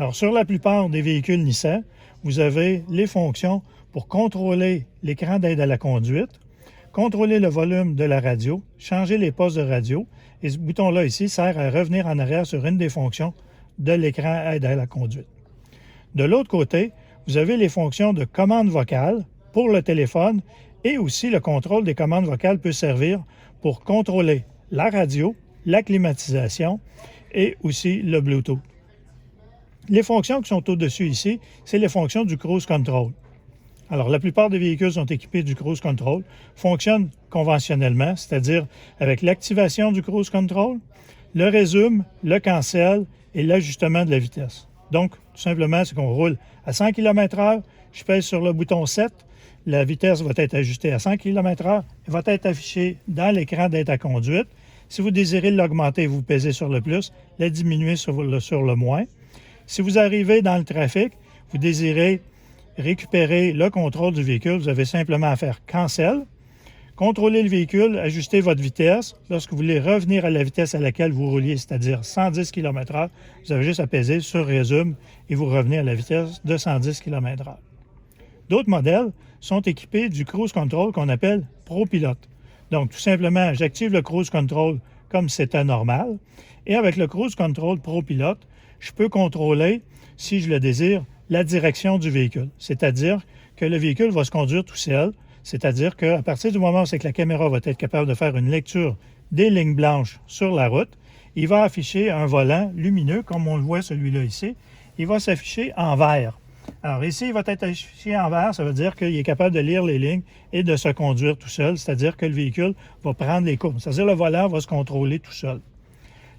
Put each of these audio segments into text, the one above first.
Alors, sur la plupart des véhicules Nissan, vous avez les fonctions pour contrôler l'écran d'aide à la conduite, contrôler le volume de la radio, changer les postes de radio. Et ce bouton-là ici sert à revenir en arrière sur une des fonctions de l'écran aide à la conduite. De l'autre côté, vous avez les fonctions de commande vocale pour le téléphone et aussi le contrôle des commandes vocales peut servir pour contrôler la radio, la climatisation et aussi le Bluetooth. Les fonctions qui sont au-dessus ici, c'est les fonctions du cruise control. Alors, la plupart des véhicules sont équipés du cruise control, fonctionnent conventionnellement, c'est-à-dire avec l'activation du cruise control, le résume, le cancel et l'ajustement de la vitesse. Donc, tout simplement, c'est qu'on roule à 100 km/h, je pèse sur le bouton 7, la vitesse va être ajustée à 100 km/h et va être affichée dans l'écran d'aide à conduite. Si vous désirez l'augmenter, vous pèsez sur le plus, la diminuer sur le moins. Si vous arrivez dans le trafic, vous désirez récupérer le contrôle du véhicule, vous avez simplement à faire « Cancel », contrôler le véhicule, ajuster votre vitesse. Lorsque vous voulez revenir à la vitesse à laquelle vous rouliez, c'est-à-dire 110 km/h, vous avez juste à peser sur « Résume » et vous revenez à la vitesse de 110 km/h. D'autres modèles sont équipés du cruise control qu'on appelle ProPilot. Donc, tout simplement, j'active le cruise control comme c'était normal. Et avec le cruise control ProPilot, je peux contrôler, si je le désire, la direction du véhicule. C'est-à-dire que le véhicule va se conduire tout seul. C'est-à-dire qu'à partir du moment où c'est que la caméra va être capable de faire une lecture des lignes blanches sur la route, il va afficher un volant lumineux, comme on le voit celui-là ici. Il va s'afficher en vert. Alors ici, il va être affiché en vert, ça veut dire qu'il est capable de lire les lignes et de se conduire tout seul, c'est-à-dire que le véhicule va prendre les courbes, c'est-à-dire le volant va se contrôler tout seul.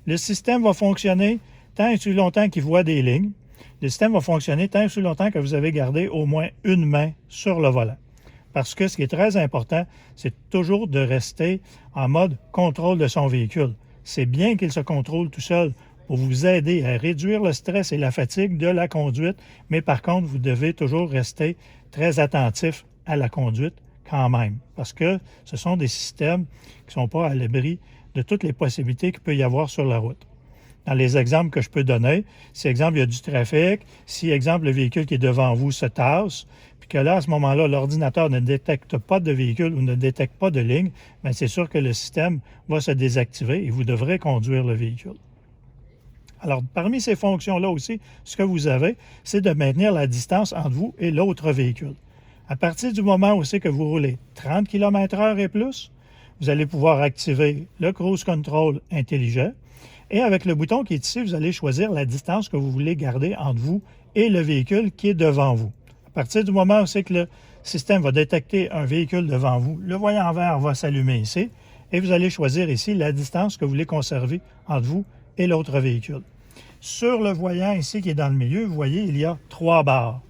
Le système va fonctionner tant et aussi longtemps qu'il voit des lignes. Le système va fonctionner tant et aussi longtemps que vous avez gardé au moins une main sur le volant. Parce que ce qui est très important, c'est toujours de rester en mode contrôle de son véhicule. C'est bien qu'il se contrôle tout seul pour vous aider à réduire le stress et la fatigue de la conduite, mais par contre, vous devez toujours rester très attentif à la conduite quand même, parce que ce sont des systèmes qui ne sont pas à l'abri de toutes les possibilités qu'il peut y avoir sur la route. Dans les exemples que je peux donner, si, exemple, il y a du trafic, si, exemple, le véhicule qui est devant vous se tasse, puis que là, à ce moment-là, l'ordinateur ne détecte pas de véhicule ou ne détecte pas de ligne, bien, c'est sûr que le système va se désactiver et vous devrez conduire le véhicule. Alors, parmi ces fonctions-là aussi, ce que vous avez, c'est de maintenir la distance entre vous et l'autre véhicule. À partir du moment où c'est que vous roulez 30 km/h et plus, vous allez pouvoir activer le cruise control intelligent. Et avec le bouton qui est ici, vous allez choisir la distance que vous voulez garder entre vous et le véhicule qui est devant vous. À partir du moment où c'est que le système va détecter un véhicule devant vous, le voyant vert va s'allumer ici et vous allez choisir ici la distance que vous voulez conserver entre vous et l'autre véhicule. Sur le voyant ici qui est dans le milieu, vous voyez, il y a 3 barres.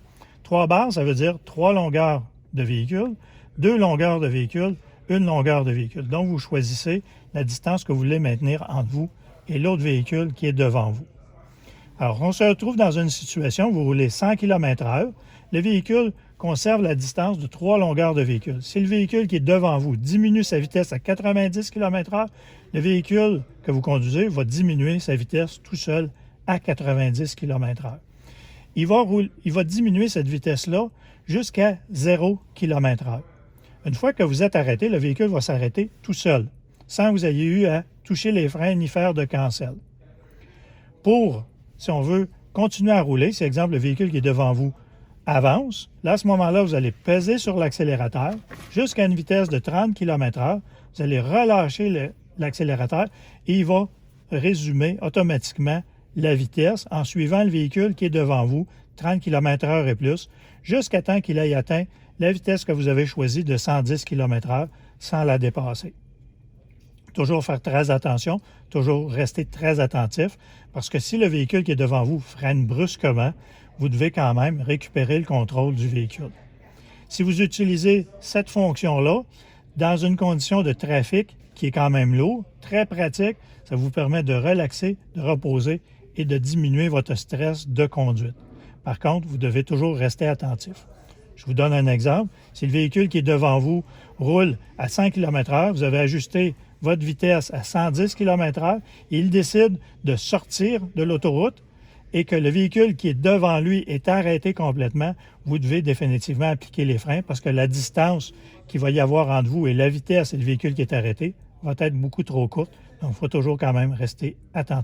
3 barres, ça veut dire 3 longueurs de véhicule, 2 longueurs de véhicule, 1 longueur de véhicule. Donc, vous choisissez la distance que vous voulez maintenir entre vous et l'autre véhicule qui est devant vous. Alors, on se retrouve dans une situation où vous roulez 100 km/h. Le véhicule conserve la distance de 3 longueurs de véhicule. Si le véhicule qui est devant vous diminue sa vitesse à 90 km/h, le véhicule que vous conduisez va diminuer sa vitesse tout seul à 90 km/h. Il va diminuer cette vitesse-là jusqu'à 0 km/h. Une fois que vous êtes arrêté, le véhicule va s'arrêter tout seul, sans que vous ayez eu à toucher les freins ni faire de cancel. Pour, si on veut, continuer à rouler, si, exemple, le véhicule qui est devant vous avance, là, à ce moment-là, vous allez peser sur l'accélérateur jusqu'à une vitesse de 30 km/h. Vous allez relâcher l'accélérateur et il va résumer automatiquement la vitesse en suivant le véhicule qui est devant vous, 30 km/h et plus, jusqu'à temps qu'il ait atteint la vitesse que vous avez choisie de 110 km/h sans la dépasser. Toujours faire très attention, toujours rester très attentif, parce que si le véhicule qui est devant vous freine brusquement, vous devez quand même récupérer le contrôle du véhicule. Si vous utilisez cette fonction-là, dans une condition de trafic qui est quand même lourd, très pratique, ça vous permet de relaxer, de reposer et de diminuer votre stress de conduite. Par contre, vous devez toujours rester attentif. Je vous donne un exemple. Si le véhicule qui est devant vous roule à 100 km/h, vous avez ajusté votre vitesse à 110 km/h et il décide de sortir de l'autoroute et que le véhicule qui est devant lui est arrêté complètement, vous devez définitivement appliquer les freins parce que la distance qu'il va y avoir entre vous et la vitesse et le véhicule qui est arrêté va être beaucoup trop courte. Donc, il faut toujours quand même rester attentif.